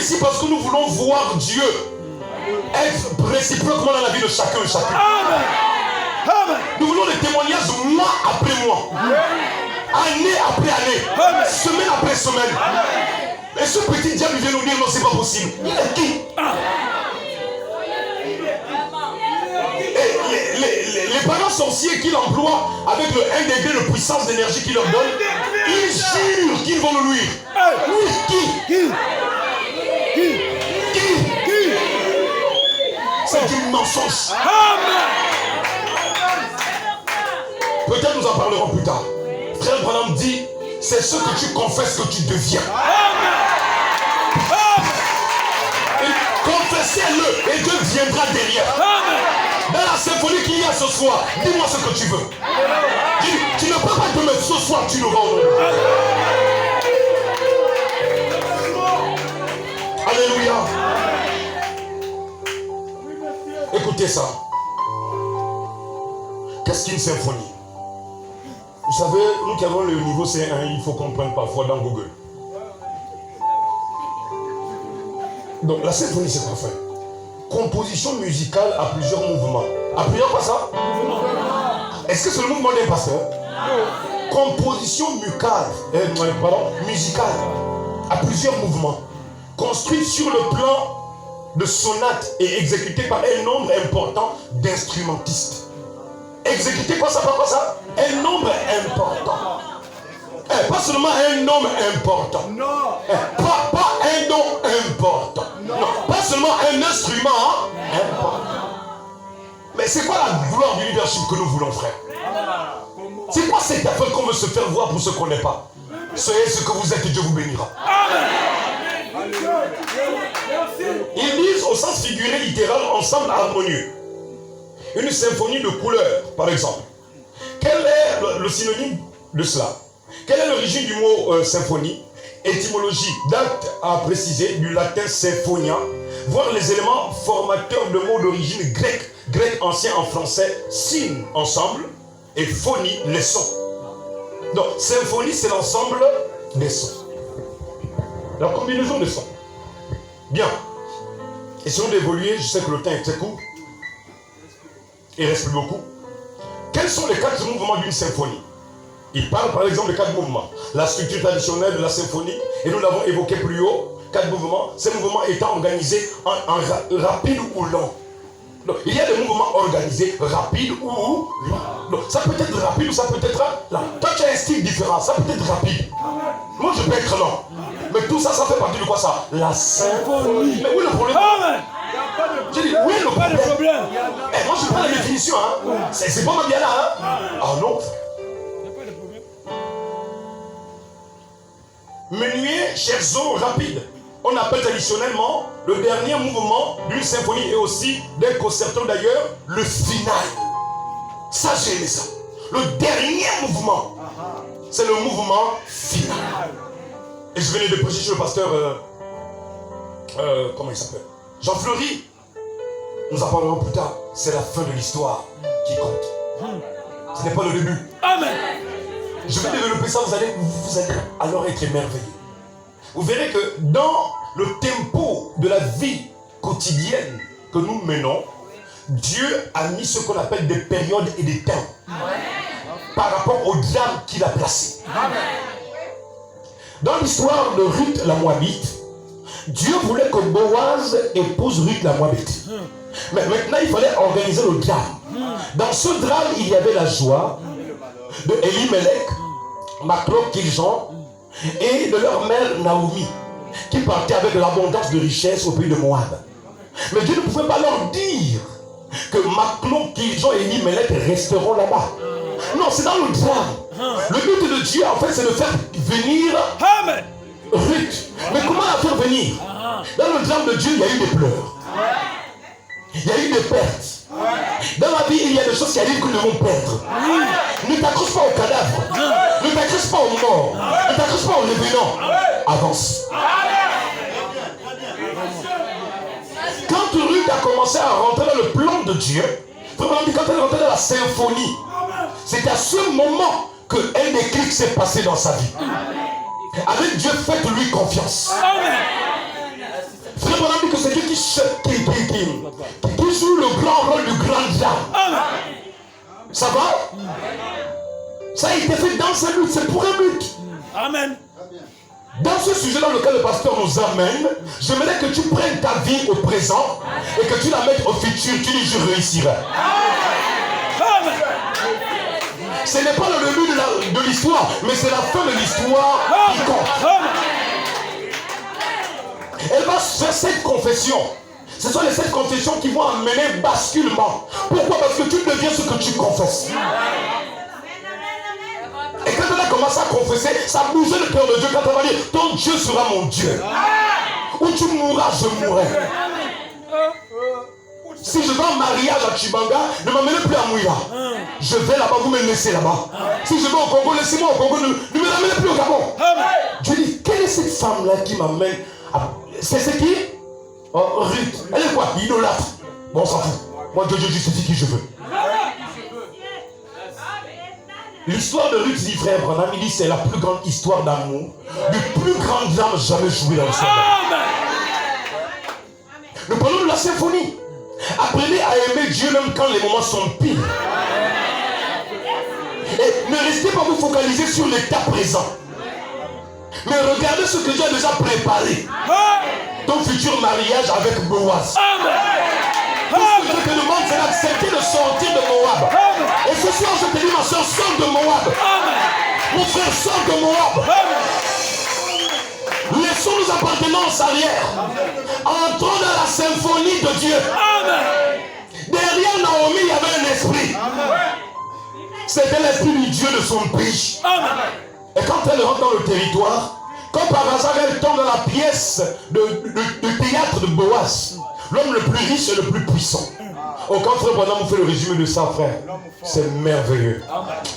ici parce que nous voulons voir Dieu être réciproquement dans la vie de chacun et chacune. Nous voulons des témoignages mois après mois, année après année, semaine après semaine. Et ce petit diable vient nous dire non, c'est pas possible. Il est qui? Les parents sorciers qu'il emploie avec le 1 degré de puissance d'énergie qu'il leur donne, ils jurent qu'ils vont nous nuire. Qui? C'est du mensonge. Peut-être nous en parlerons plus tard. Frère Branham dit, c'est ce que tu confesses que tu deviens. Confessez-le et Dieu viendra derrière. Dans la symphonie qu'il y a ce soir, dis-moi ce que tu veux. Tu ne peux pas te mettre ce soir, tu l'auras. Alléluia. Écoutez ça. Qu'est-ce qu'une symphonie? Vous savez, nous qui avons le niveau C1, il faut comprendre parfois dans Google. Donc la symphonie, c'est quoi, frère? Composition musicale à plusieurs mouvements. À plusieurs quoi ça? Est-ce que c'est le mouvement d'un pasteur? Composition musicale à plusieurs mouvements. Construite sur le plan de sonate et exécutée par un nombre important d'instrumentistes. Exécuter quoi ça? Pas quoi ça? Un nombre important. Pas seulement un nombre important. Pas un nom important. Non. Pas seulement un instrument important. Mais c'est quoi la gloire du leadership que nous voulons, frère? C'est quoi cette affaire qu'on veut se faire voir pour ceux qu'on n'est pas? Soyez ce que vous êtes et Dieu vous bénira. Ils disent au sens figuré littéral ensemble harmonieux. Une symphonie de couleurs, par exemple. Quel est le synonyme de cela? Quelle est l'origine du mot symphonie? Étymologie, date à préciser, du latin symphonia, voir les éléments formateurs de mots d'origine grecque, grec ancien en français, syn, ensemble, et phonie, les sons. Donc, symphonie, c'est l'ensemble des sons. La combinaison des sons. Bien. Essayons d'évoluer, je sais que le temps est très court. Il reste plus beaucoup. Quels sont les 4 mouvements d'une symphonie? Il parle par exemple de 4 mouvements. La structure traditionnelle de la symphonie, et nous l'avons évoqué plus haut, 4 mouvements, ces mouvements étant organisés en rapide ou lent. Donc, il y a des mouvements organisés, rapides ou lents. Donc, ça peut être rapide ou ça peut être lent. Toi tu as un style différent, ça peut être rapide. Moi je peux être lent. Mais tout ça, ça fait partie de quoi ça? La symphonie. Mais où est le problème? Je dis, où est le problème? Moi je prends la définition, hein. C'est pas ma bien là, hein. Ah non. Menuet, scherzo, rapide. On appelle traditionnellement le dernier mouvement d'une symphonie et aussi d'un concerto d'ailleurs, le final. Ça, j'ai aimé ça. Le dernier mouvement, c'est le mouvement final. Et je venais de prêcher chez le pasteur, comment il s'appelle? Jean Fleury. Nous en parlerons plus tard. C'est la fin de l'histoire qui compte. Ce n'est pas le début. Amen. Je vais développer ça, vous allez alors être émerveillés. Vous verrez que dans le tempo de la vie quotidienne que nous menons, Dieu a mis ce qu'on appelle des périodes et des temps par rapport au drame qu'il a placé. Dans l'histoire de Ruth la Moabite, Dieu voulait que Boaz épouse Ruth la Moabite. Mais maintenant, il fallait organiser le drame. Dans ce drame, il y avait la joie de Elimelech, Machlon, Kiljon, et de leur mère Naomi, qui partait avec l'abondance de richesse au pays de Moab. Mais Dieu ne pouvait pas leur dire que Machlon, Kiljon et Elimelech resteront là-bas. Non, c'est dans le drame. Le but de Dieu, en fait, c'est de faire venir Ruth. Mais comment la faire venir? Dans le drame de Dieu, il y a eu des pleurs. Il y a eu des pertes. Dans la vie, il y a des choses qui arrivent que nous devons perdre. Ne t'accroche pas au cadavre. Ne t'accroche pas aux morts. Ne t'accroche pas aux revenants. Avance. Quand Ruth a commencé à rentrer dans le plan de Dieu, quand elle est rentrée dans la symphonie, c'est à ce moment qu'un déclic s'est passé dans sa vie. Avec Dieu, faites-lui confiance. Branham dit que c'est Dieu qui joue le grand rôle du grand diable. Ça va? Ça a été fait dans un but, c'est pour un but. Amen. Dans ce sujet dans lequel le pasteur nous amène, j'aimerais que tu prennes ta vie au présent et que tu la mettes au futur. Tu dis, je réussirai. Amen. Ce n'est pas le début de l'histoire, mais c'est la fin de l'histoire qui compte. Elle va faire cette confession. Ce sont les 7 confessions qui vont amener basculement. Pourquoi? Parce que tu deviens ce que tu confesses. Et quand elle a commencé à confesser, ça bougeait le cœur de Dieu. Quand elle va dire, ton Dieu sera mon Dieu. Où tu mourras, je mourrai. Si je vais en mariage à Chibanga, ne m'amenez plus à Mouila. Je vais là-bas, vous me laissez là-bas. Si je vais au Congo, laissez-moi au Congo, ne me l'amenez plus au Gabon. Je dis, quelle est cette femme-là qui m'amène à... C'est qui? Oh, Ruth. Elle est quoi? Idolâtre. Bon, on s'en fout. Moi, Dieu justifie qui je veux. L'histoire de Ruth, dit frère Branham, il dit c'est la plus grande histoire d'amour, du plus grand drame jamais joué dans l'histoire. Nous parlons de la symphonie. Apprenez à aimer Dieu même quand les moments sont pires. Et ne restez pas vous focaliser sur l'état présent. Mais regardez ce que Dieu a déjà préparé. Ton futur mariage avec Boaz. Tout ce que je te demande, c'est d'accepter de sortir de Moab. Et ce soir, je te dis, ma soeur, sors de Moab. Mon frère, sors de Moab. Laissons nos appartenances arrière. Entrons dans la symphonie de Dieu. Derrière Naomi, il y avait un esprit. C'était l'esprit du Dieu de son pays. Et quand elle rentre dans le territoire, comme par hasard, elle tombe dans la pièce de théâtre de Boaz. L'homme le plus riche et le plus puissant. Oh, quand frère Branham vous fait le résumé de ça, frère, c'est merveilleux.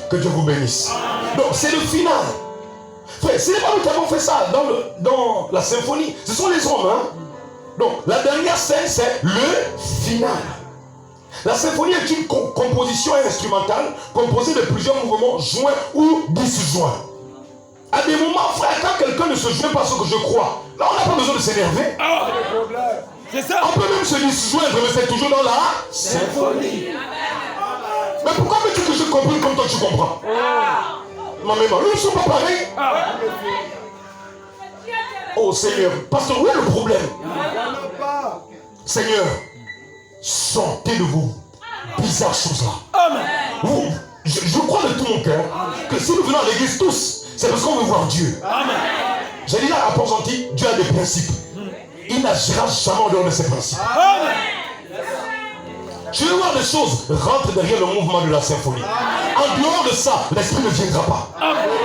Que Dieu vous bénisse. Donc, c'est le final. Frère, ce n'est pas nous qui avons fait ça dans la symphonie. Ce sont les hommes. Hein? Donc, la dernière scène, c'est le final. La symphonie est une composition instrumentale composée de plusieurs mouvements joints ou disjoints. À des moments, frère, quand quelqu'un ne se joint pas à ce que je crois, là, on n'a pas besoin de s'énerver. On peut même se disjoindre, mais c'est toujours dans la symphonie. Mais pourquoi veux-tu que je comprenne comme toi tu comprends? Ma maman, nous ne sommes pas pareils. Oh Seigneur, pasteur, où est le problème? Seigneur, sortez de vous bizarres choses-là. Je crois de tout mon cœur que si nous venons à l'église tous, c'est parce qu'on veut voir Dieu. J'ai dit là à Port-Gentil, Dieu a des principes. Il n'agira jamais en dehors de ses principes. Tu veux voir des choses, rentre derrière le mouvement de la symphonie. En dehors de ça, l'esprit ne viendra pas.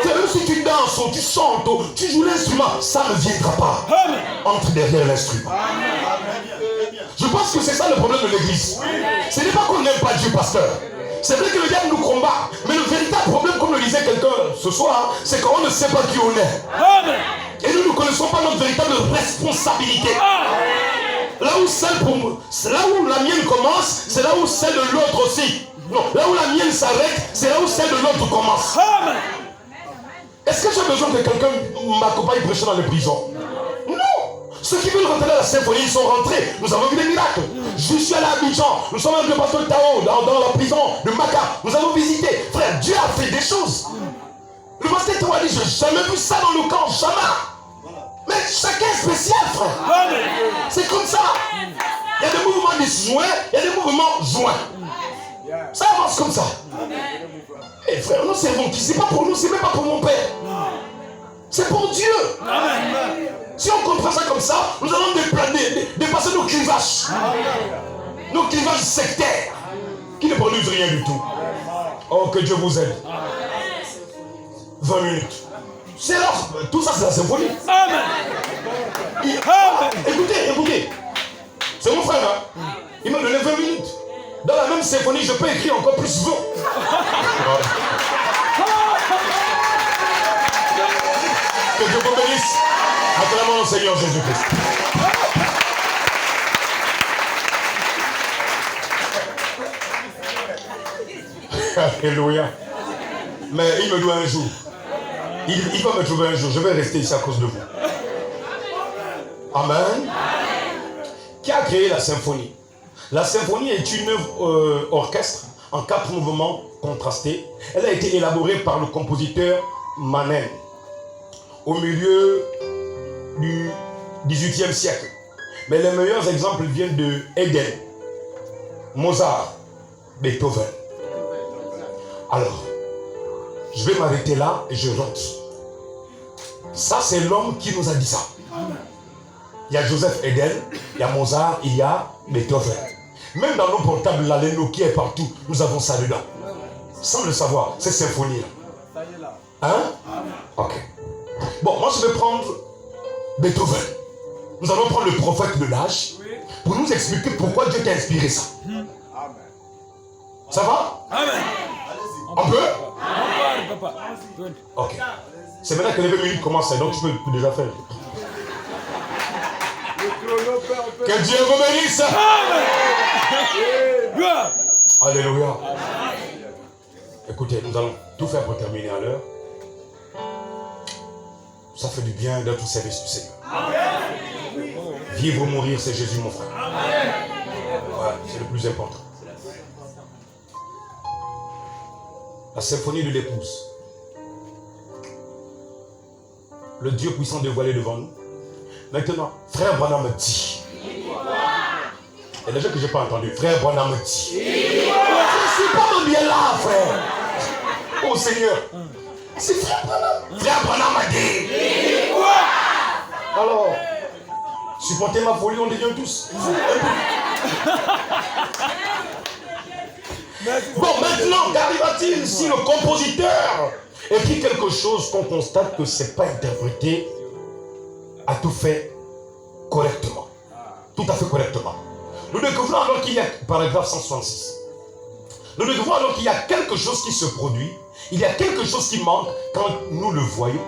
Même si tu danses, tu chantes, tu joues l'instrument, ça ne viendra pas. Entre derrière l'instrument. Je pense que c'est ça le problème de l'église. Ce n'est pas qu'on n'aime pas Dieu, pasteur. C'est vrai que le diable nous combat, mais le véritable problème, comme le disait quelqu'un ce soir, c'est qu'on ne sait pas qui on est. Et nous ne connaissons pas notre véritable responsabilité. Là où la mienne commence, c'est là où celle de l'autre aussi. Non, là où la mienne s'arrête, c'est là où celle de l'autre commence. Est-ce que j'ai besoin que quelqu'un m'accompagne prêcher dans les prisons? Non. Ceux qui veulent rentrer dans la symphonie, ils sont rentrés. Nous avons vu des miracles. Je suis allé à Abidjan. Nous sommes avec le pasteur Tao dans la prison de Maca. Nous avons visité. Frère, Dieu a fait des choses. Le pasteur Tao a dit, je n'ai jamais vu ça dans le camp. Jamais. Mais chacun est spécial, frère. C'est comme ça. Il y a des mouvements disjoints, il y a des mouvements joints. Ça avance comme ça. Et frère, nous servons qui? C'est pas pour nous, c'est même pas pour mon père. C'est pour Dieu. Si on comprend ça comme ça, nous allons dépasser nos clivages. Nos clivages sectaires qui ne produisent rien du tout. Oh, que Dieu vous aide. 20 minutes. C'est là, tout ça c'est la symphonie. Amen. Écoutez. C'est mon frère, hein? Il m'a donné 20 minutes. Dans la même symphonie, je peux écrire encore plus 20. Que Dieu vous bénisse. Acclamons le Seigneur Jésus-Christ. Alléluia. Mais il me doit un jour. Il va me trouver un jour. Je vais rester ici à cause de vous. Amen. qui a créé la symphonie. La symphonie est une œuvre orchestre en 4 mouvements contrastés. Elle a été élaborée par le compositeur Manen au milieu du XVIIIe siècle. Mais les meilleurs exemples viennent de Haydn, Mozart, Beethoven. Alors, je vais m'arrêter là et je rentre. Ça, c'est l'homme qui nous a dit ça. Il y a Joseph Haydn, il y a Mozart, il y a Beethoven. Même dans nos portables, la Lenoki est partout. Nous avons ça dedans. Sans le savoir, c'est symphonie là. Hein? Ok. Bon, moi je vais prendre Beethoven. Nous allons prendre le prophète de l'âge pour nous expliquer pourquoi Dieu t'a inspiré ça. Ça va? Amen. On peut? Papa. Ok. C'est maintenant que les 20 minutes commencent, donc tu peux déjà faire. Que Dieu vous bénisse. Alléluia. Écoutez, nous allons tout faire pour terminer à l'heure. Ça fait du bien d'être au service du Seigneur. Vivre ou mourir, c'est Jésus, mon frère. Voilà, c'est le plus important. La symphonie de l'épouse. Le Dieu puissant dévoilé devant nous. Maintenant, frère Branham dit. Et les gens que je n'ai pas entendu, frère Branham dit. Je ne suis pas bien là, frère. Oh Seigneur. C'est frère Branham. Frère Branham a dit. Alors, supportez ma folie, on devient tous. Bon, maintenant, qu'arrive-t-il si le compositeur écrit quelque chose qu'on constate que ce n'est pas interprété à tout fait correctement. Tout à fait correctement. Nous découvrons alors qu'il y a, paragraphe 166, nous découvrons alors qu'il y a quelque chose qui se produit, il y a quelque chose qui manque quand nous le voyons.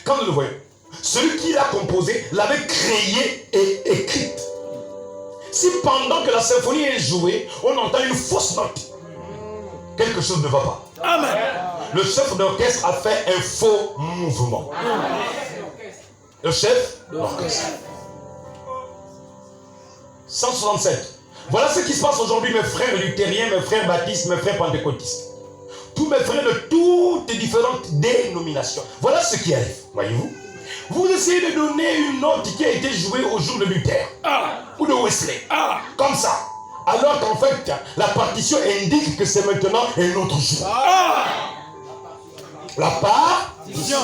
Quand nous le voyons, celui qui l'a composé l'avait créé et écrite. Si pendant que la symphonie est jouée, on entend une fausse note, quelque chose ne va pas. Amen. Le chef d'orchestre a fait un faux mouvement. Le chef d'orchestre. 167. Voilà ce qui se passe aujourd'hui, mes frères luthériens, mes frères baptistes, mes frères pentecôtistes. Tous mes frères de toutes les différentes dénominations. Voilà ce qui arrive, voyez-vous. Vous essayez de donner une note qui a été jouée au jour de Luther ou de Wesley. Comme ça. Alors qu'en fait, la partition indique que c'est maintenant un autre jour. La partition.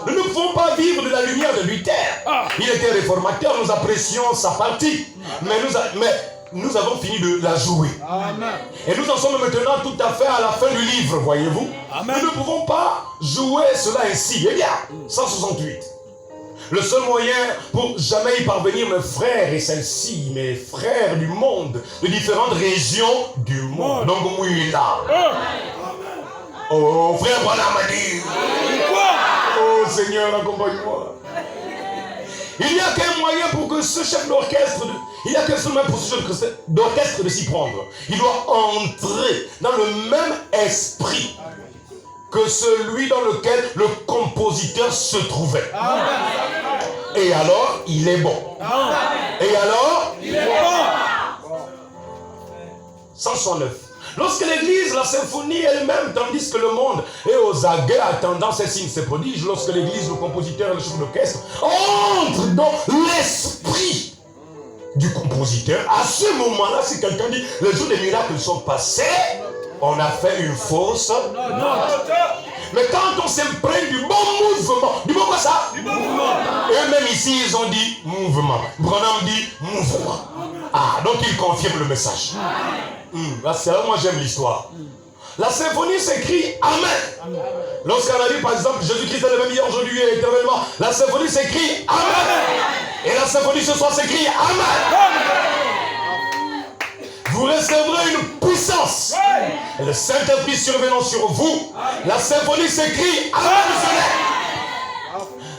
Nous ne pouvons pas vivre de la lumière de Luther. Il était réformateur, nous apprécions sa partie. Mais nous avons fini de la jouer. Et nous en sommes maintenant tout à fait à la fin du livre, voyez-vous. Nous ne pouvons pas jouer cela ainsi. Eh bien, 168. Le seul moyen pour jamais y parvenir, mes frères et celles-ci, mes frères du monde, de différentes régions du monde. Donc, Mouila. Oh, frère Branham a dit. Oh, Seigneur, accompagne-moi. Il n'y a qu'un moyen pour que ce chef d'orchestre, il n'y a qu'un seul moyen pour ce chef d'orchestre de s'y prendre. Il doit entrer dans le même esprit que celui dans lequel le compositeur se trouvait. Et alors, il est bon. Et alors, il est bon. 169. Lorsque l'église, la symphonie elle-même, tandis que le monde est aux aguets attendant ces signes, ces prodiges, lorsque l'église, le compositeur et le chef d'orchestre entrent dans l'esprit du compositeur, à ce moment-là, si quelqu'un dit les jours des miracles sont passés, on a fait une fausse note. Mais quand on s'imprègne du bon mouvement, du bon quoi ça? Du bon mouvement. Et eux-mêmes ici, ils ont dit mouvement. Branham dit mouvement. Ah, donc ils confirment le message. C'est là où moi j'aime l'histoire. La symphonie s'écrit Amen. Lorsqu'on a dit par exemple Jésus-Christ est le même hier, aujourd'hui et éternellement, la symphonie s'écrit Amen. Et la symphonie ce soir s'écrit Amen. Vous recevrez une puissance. Et le Saint-Esprit survenant sur vous, la symphonie s'écrit Amen.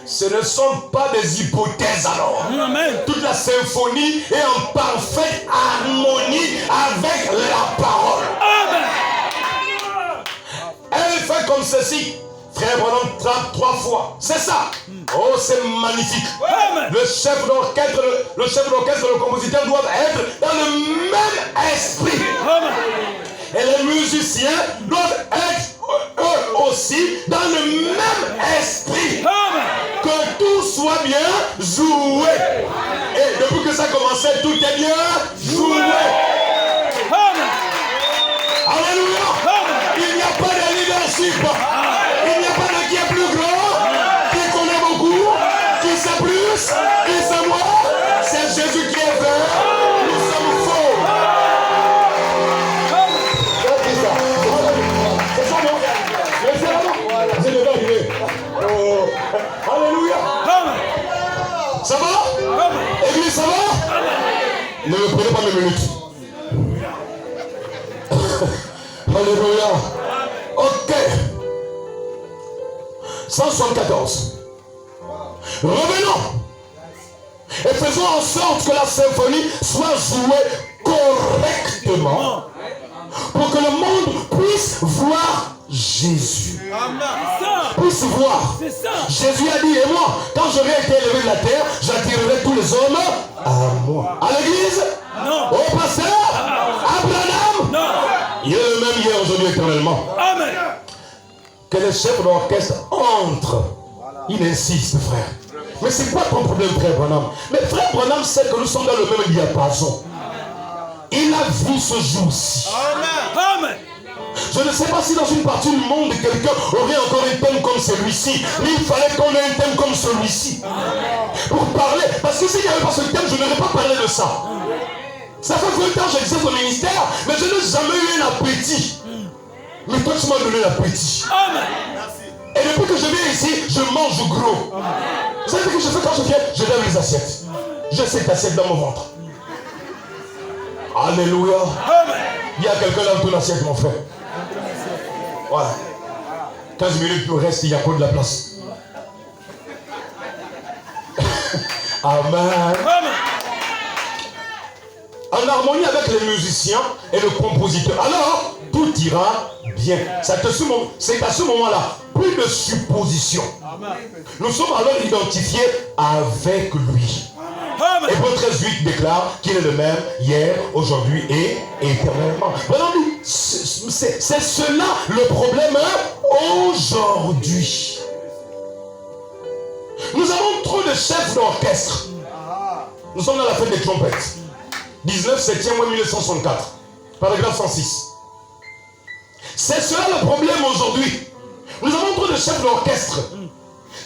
Ce ne sont pas des hypothèses alors. Amen. Toute la symphonie est en parfaite harmonie avec la parole. Amen. Elle fait comme ceci. Frère Branham trappe 3 fois. C'est ça. Oh, c'est magnifique. Amen. Le chef d'orchestre, le compositeur doivent être dans le même esprit. Amen. Et les musiciens doivent être eux aussi dans le même esprit. Amen. Que tout soit bien joué. Et depuis que ça commençait, tout est bien joué. Amen. Alléluia. Amen. Il n'y a pas de leadership. Il n'y a pas de qui est plus grand, qui connaît beaucoup, qui sait plus, qui sait moins. C'est Jésus qui est vrai. Nous sommes faux. C'est ça, non? C'est ça, non? Je devais arriver. Oh. Alléluia. Amen. Ça va? Amen. Église, ça va? Ne me prenez pas mes minutes. Alléluia. Ok. 174. Revenons. Et faisons en sorte que la symphonie soit jouée correctement pour que le monde puisse voir Jésus. Puisse voir. C'est ça. Jésus a dit, et moi, quand j'aurai été élevé de la terre, j'attirerai tous les hommes à moi. À l'église? Non. Au pasteur? À Branham? Non. Il est le même hier, aujourd'hui, éternellement. Amen. Que le chef d'orchestre entre. Il insiste, frère. Mais c'est quoi ton problème, frère Branham? Mais frère Branham sait que nous sommes dans le même diapason. Il a vu ce jour-ci. Amen. Je ne sais pas si dans une partie du monde, quelqu'un aurait encore un thème comme celui-ci. Mais il fallait qu'on ait un thème comme celui-ci. Pour parler. Parce que s'il n'y avait pas ce thème, je n'aurais pas parlé de ça. Ça fait 20 ans que j'exerce au ministère, mais je n'ai jamais eu un appétit. Mais toi, tu m'as donné l'appétit. Amen. Et depuis que je viens ici, je mange gros. Vous savez ce que je fais quand je viens? Je lève les assiettes. J'ai cette assiette dans mon ventre. Alléluia. Amen. Il y a quelqu'un dans ton assiette, mon frère. Voilà. 15 minutes nous reste, il n'y a pas de la place. Amen. Amen. En harmonie avec les musiciens et le compositeur. Alors, tout ira bien. C'est à ce moment-là, plus de suppositions. Nous sommes alors identifiés avec lui. Amen. Hébreux 13:8 déclare qu'il est le même hier, aujourd'hui et éternellement. Vraiment, c'est cela le problème aujourd'hui. Nous avons trop de chefs d'orchestre. Nous sommes dans la fête des trompettes. 19 septembre 1964. Paragraphe 106. C'est cela le problème aujourd'hui. Nous avons trop de chefs d'orchestre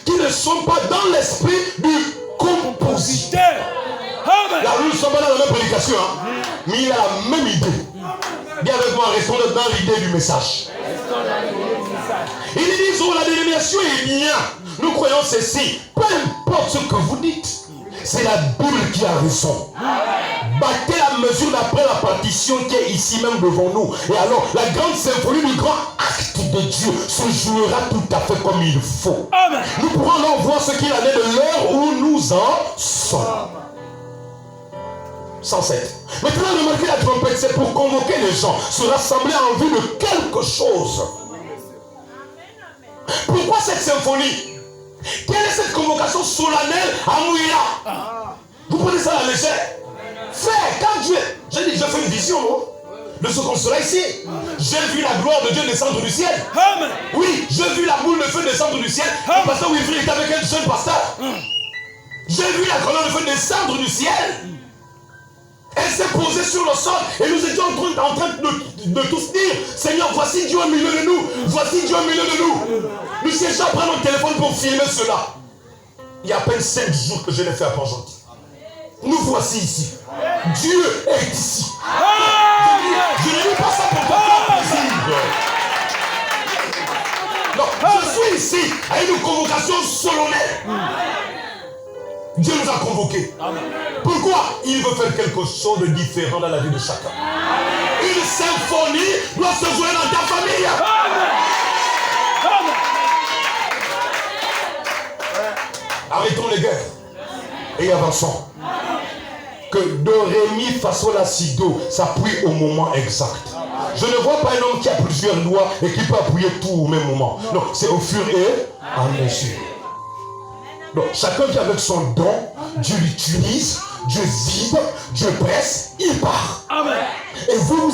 qui ne sont pas dans l'esprit du compositeur. Amen. Là, nous ne sommes pas dans la même prédication, hein? Mais il a la même idée. Dis avec moi, restons dans l'idée du message. Ils disent, oh, la dénomination est bien. Nous croyons ceci. Peu importe ce que vous dites, c'est la Bible qui a raison. Battez la mesure d'après la partition qui est ici même devant nous. Et alors, la grande symphonie du grand acte de Dieu se jouera tout à fait comme il faut. Amen. Nous pourrons alors voir ce qu'il en est de l'heure où nous en sommes. 107. Maintenant, remarquez la trompette, c'est pour convoquer les gens, se rassembler en vue de quelque chose. Pourquoi cette symphonie? Quelle est cette convocation solennelle à Mouila? Vous prenez ça à la légère? Frère, quand Dieu... J'ai dit, je fais une vision, non? De ce qu'on sera ici. J'ai vu la gloire de Dieu descendre du ciel. Amen. Oui, j'ai vu la boule de feu descendre du ciel. Le pasteur Wilfrid était avec un jeune pasteur. J'ai vu la colonne de feu descendre du ciel. Elle s'est posée sur le sol et nous étions en train de tous dire, Seigneur, voici Dieu au milieu de nous. Voici Dieu au milieu de nous. Nous cherchons à prendre notre téléphone pour filmer cela. Il y a à peine 5 jours que je l'ai fait à Port-Gentil. Nous voici ici. Dieu est ici. Je ne dis pas ça pour te faire plaisir. Non, je suis ici à une convocation solennelle. Dieu nous a convoqués. Pourquoi? Il veut faire quelque chose de différent dans la vie de chacun. Une symphonie doit se jouer dans ta famille. Arrêtons les guerres et avançons. Que do, ré, mi, fa, sol, la, si, do s'appuie au moment exact. Je ne vois pas un homme qui a plusieurs lois et qui peut appuyer tout au même moment. Non, c'est au fur et à mesure. Donc, chacun vient avec son don, Dieu l'utilise, Dieu vide, Dieu presse, il part. Amen. Et vous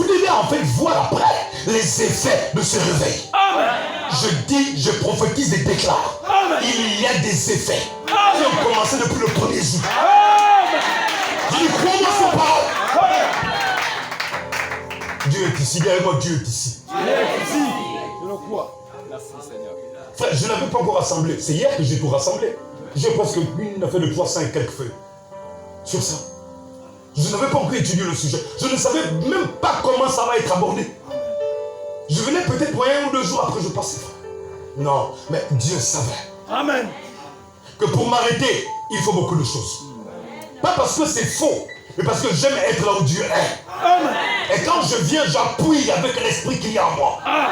devez en fait voir après les effets de ce réveil. Amen. Je dis, je prophétise et déclare. Amen. Il y a des effets qui Amen. ont commencé depuis le premier jour. Amen. Je dis, crois-moi ces paroles. Amen. Dieu est ici, derrière moi, Dieu est ici. Merci. Je le crois. Merci Seigneur. Frère, je n'avais pas encore rassemblé. C'est hier que j'ai tout rassemblé. J'ai presque une affaire de 300 et quelques feuilles sur ça. Je n'avais pas encore étudié le sujet. Je ne savais même pas comment ça va être abordé. Je venais peut-être pour 1 ou 2 jours après je passais. Non, mais Dieu savait. Amen. Que pour m'arrêter, il faut beaucoup de choses. Pas parce que c'est faux, mais parce que j'aime être là où Dieu est. Amen. Et quand je viens, j'appuie avec l'esprit qu'il y a en moi. Amen.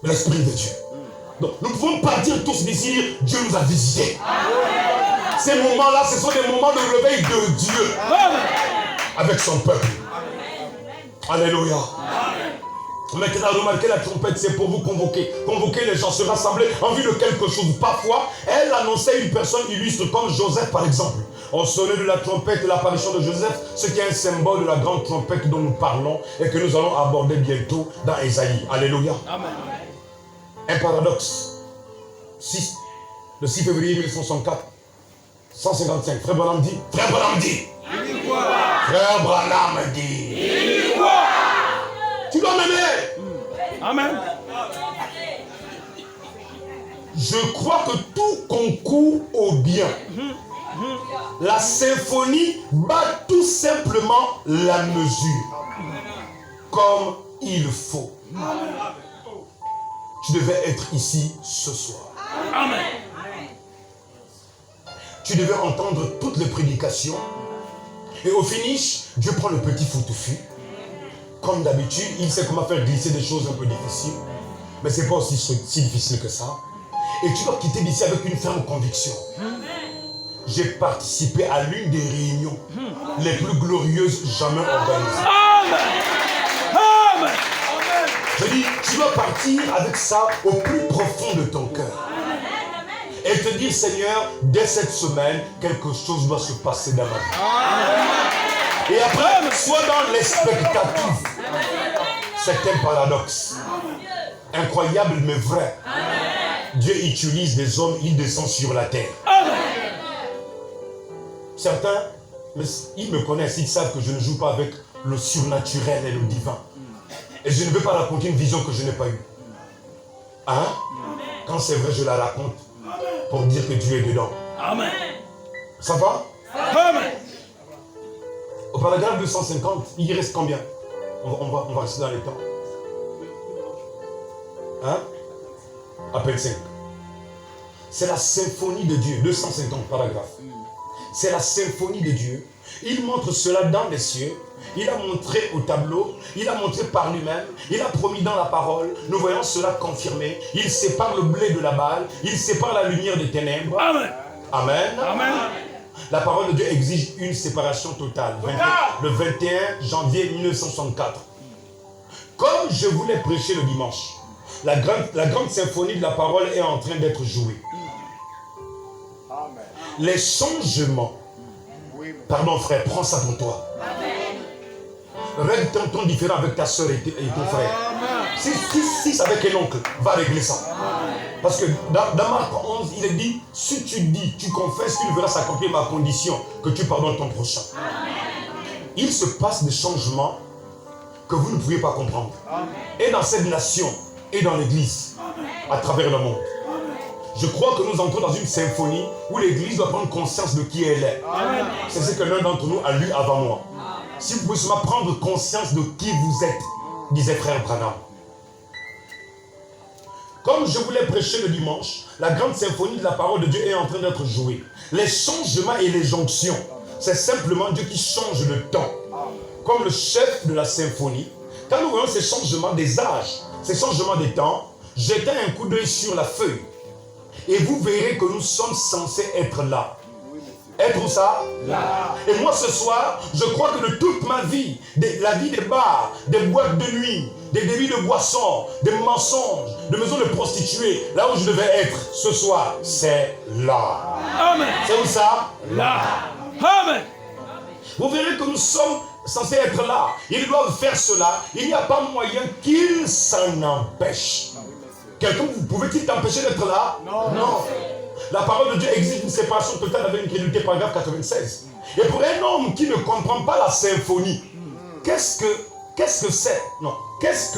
L'esprit de Dieu. Donc, nous pouvons partir tous d'ici, Dieu nous a visités. Ces moments-là, ce sont des moments de réveil de Dieu Amen. avec son peuple. Alléluia. Maintenant, remarquez la trompette, c'est pour vous convoquer. Convoquer les gens, se rassembler en vue de quelque chose. Parfois, elle annonçait une personne illustre comme Joseph, par exemple. On sonnait de la trompette de l'apparition de Joseph, ce qui est un symbole de la grande trompette dont nous parlons et que nous allons aborder bientôt dans Ésaïe. Alléluia. Amen. Un paradoxe. Le 6 février 1964, 155. Frère Branham dit. Frère Branham dit. Frère Branham dit. Tu dois m'aimer. Amen. Je crois que tout concourt au bien. La symphonie bat tout simplement la mesure. Comme il faut. Tu devais être ici ce soir. Amen. Tu devais entendre toutes les prédications. Et au finish, Dieu prend le petit foutufus. Comme d'habitude, il sait comment faire glisser des choses un peu difficiles. Mais ce n'est pas aussi si difficile que ça. Et tu dois quitter d'ici avec une ferme conviction. J'ai participé à l'une des réunions les plus glorieuses jamais organisées. Amen. Amen. Je dis, tu dois partir avec ça au plus profond de ton cœur. Et te dire, Seigneur, dès cette semaine, quelque chose doit se passer dans ma vie. Et après, sois dans l'expectative. C'est un paradoxe. Incroyable mais vrai. Dieu utilise des hommes, il descend sur la terre. Certains, ils me connaissent, ils savent que je ne joue pas avec le surnaturel et le divin. Et je ne veux pas raconter une vision que je n'ai pas eue. Hein? Quand c'est vrai, je la raconte pour dire que Dieu est dedans. Amen. Ça va? Amen. Au paragraphe 250, il reste combien? On va rester dans les temps. Hein? À peine 5. C'est la symphonie de Dieu. 250 paragraphes. C'est la symphonie de Dieu. Il montre cela dans les cieux. Il a montré au tableau, il a montré par lui-même, il a promis dans la parole, nous voyons cela confirmé. Il sépare le blé de la balle, il sépare la lumière des ténèbres. Amen. Amen. Amen. La parole de Dieu exige une séparation totale. Le 21 janvier 1964. Comme je voulais prêcher le dimanche, la grande symphonie de la parole est en train d'être jouée. Les changements. Pardon frère, prends ça pour toi. Règle ton ton différent avec ta soeur et ton frère. Si c'est avec un oncle, va régler ça. Parce que dans Marc 11, il est dit, si tu dis, tu confesses, tu ne verras s'accomplir ma condition, que tu pardonnes ton prochain. Il se passe des changements que vous ne pouvez pas comprendre. Et dans cette nation, et dans l'église, à travers le monde. Je crois que nous entrons dans une symphonie où l'église doit prendre conscience de qui elle est. C'est ce que l'un d'entre nous a lu avant moi. Si vous pouvez seulement prendre conscience de qui vous êtes, disait frère Branham. Comme je voulais prêcher le dimanche, la grande symphonie de la parole de Dieu est en train d'être jouée. Les changements et les jonctions, c'est simplement Dieu qui change le temps. Comme le chef de la symphonie, quand nous voyons ces changements des âges, ces changements des temps, jetez un coup d'œil sur la feuille. Et vous verrez que nous sommes censés être là. Être où ça? Là. Et moi ce soir, je crois que de toute ma vie, la vie des bars, des boîtes de nuit, des débits de boissons, des mensonges, de maisons de prostituées, là où je devais être ce soir, c'est là. Amen. C'est où ça? Là. Amen. Vous verrez que nous sommes censés être là. Ils doivent faire cela. Il n'y a pas moyen qu'ils s'en empêchent. Quelqu'un, pouvait-il t'empêcher d'être là? Non. La parole de Dieu exige une séparation totale avec une crédulité, paragraphe 96. Et pour un homme qui ne comprend pas la symphonie, qu'est-ce que c'est? Non. Qu'est-ce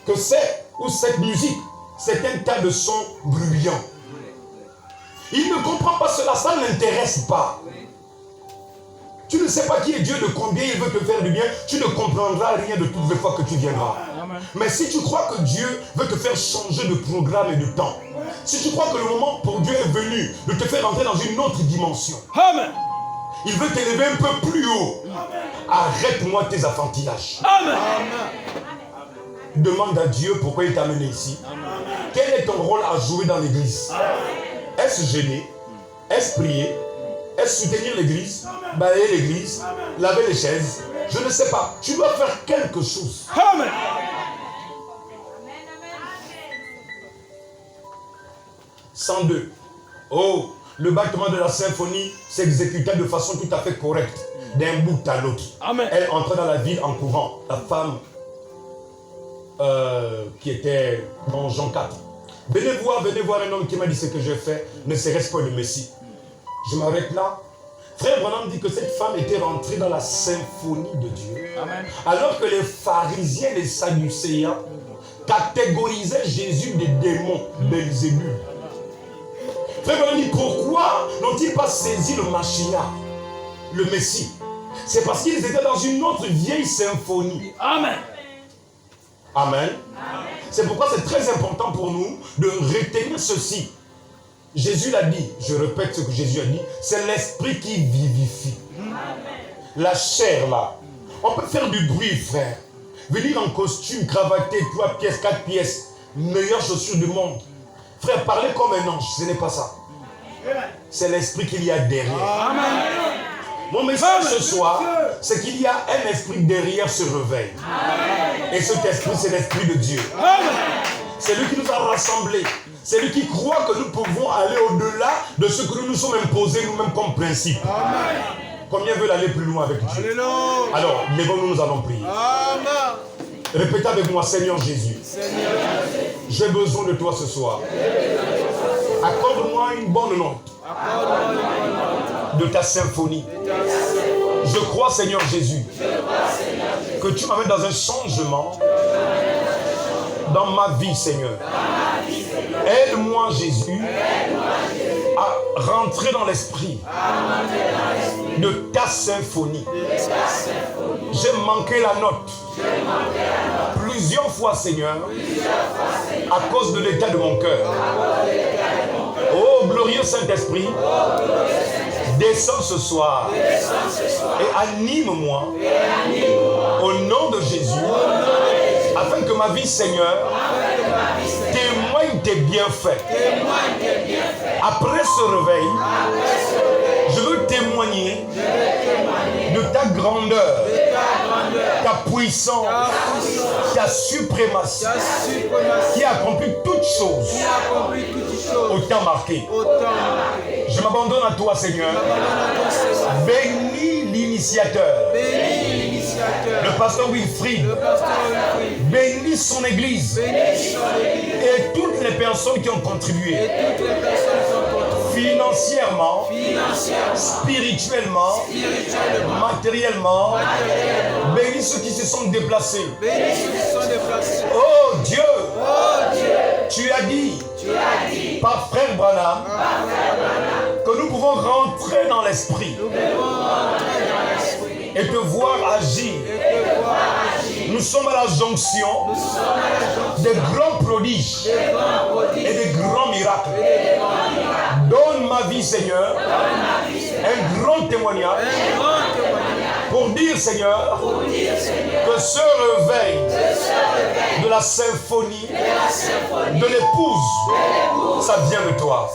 que c'est? Ou cette musique? C'est un tas de sons bruyants. Il ne comprend pas cela, ça ne l'intéresse pas. Tu ne sais pas qui est Dieu, de combien il veut te faire du bien, tu ne comprendras rien de toutes les fois que tu viendras. Mais si tu crois que Dieu veut te faire changer de programme et de temps, si tu crois que le moment pour Dieu est venu de te faire entrer dans une autre dimension, Amen. il veut t'élever un peu plus haut. Arrête-moi tes enfantillages. Amen. Demande à Dieu pourquoi il t'a amené ici. Quel est ton rôle à jouer dans l'église? Est-ce gêner? Est-ce prier? Est-ce soutenir l'église? Balayer l'église? Laver les chaises? Je ne sais pas. Tu dois faire quelque chose. Amen. 102. Oh, le battement de la symphonie s'exécutait de façon tout à fait correcte, d'un bout à l'autre. Amen. Elle entrait dans la ville en courant. La femme qui était dans Jean 4. Venez voir un homme qui m'a dit ce que j'ai fait, ne serait-ce pas le Messie. Je m'arrête là. Frère Branham dit que cette femme était rentrée dans la symphonie de Dieu. Amen. Alors que les pharisiens, les sadducéens, catégorisaient Jésus des démons, Belzébul. Frère Branham dit, pourquoi n'ont-ils pas saisi le Machia, le Messie? C'est parce qu'ils étaient dans une autre vieille symphonie. Amen. Amen. C'est pourquoi c'est très important pour nous de retenir ceci. Jésus l'a dit, je répète ce que Jésus a dit, c'est l'esprit qui vivifie. Amen. La chair là, on peut faire du bruit, frère. Venir en costume, cravaté, 3 pièces, 4 pièces, meilleures chaussures du monde. Frère, parler comme un ange, ce n'est pas ça. C'est l'esprit qu'il y a derrière. Amen. Mon message ce soir, c'est qu'il y a un esprit derrière ce réveil. Amen. Et cet esprit, c'est l'esprit de Dieu. Amen. C'est lui qui nous a rassemblés. C'est lui qui croit que nous pouvons aller au-delà de ce que nous nous sommes imposés nous-mêmes comme principe. Amen. Combien veulent aller plus loin avec Dieu? Alléluia. Alors, lèvons-nous, nous allons prier. Amen. Répétez avec moi, Seigneur Jésus. Seigneur Jésus. J'ai besoin de toi ce soir. Accorde-moi une bonne note de ta symphonie. Je crois, Seigneur Jésus, que tu m'amènes dans un changement dans ma vie, Seigneur. Aide-moi, Jésus, à rentrer dans l'esprit de ta symphonie. J'ai manqué la note plusieurs fois, Seigneur, à cause de l'état de mon cœur. Oh, glorieux Saint-Esprit, descends ce soir et anime-moi au nom de Jésus, afin que ma vie, Seigneur, témoigne tes bienfaits. Après ce réveil, je veux témoigner de ta grandeur, ta puissance, ta suprématie, qui a accompli toutes choses au temps marqué. Je m'abandonne à toi, Seigneur. Bénis l'initiateur, le pasteur Wilfried. Bénis son église et toutes les personnes qui ont contribué financièrement, spirituellement, matériellement. Bénis ceux qui se sont déplacés. Oh Dieu, tu as dit par frère Branham que nous pouvons rentrer dans l'esprit et te voir agir. Nous sommes à la jonction des grands prodiges et des grands miracles. Donne ma vie, Seigneur, un grand témoignage pour dire, Seigneur, que ce réveil de la symphonie de l'épouse, ça vient de toi.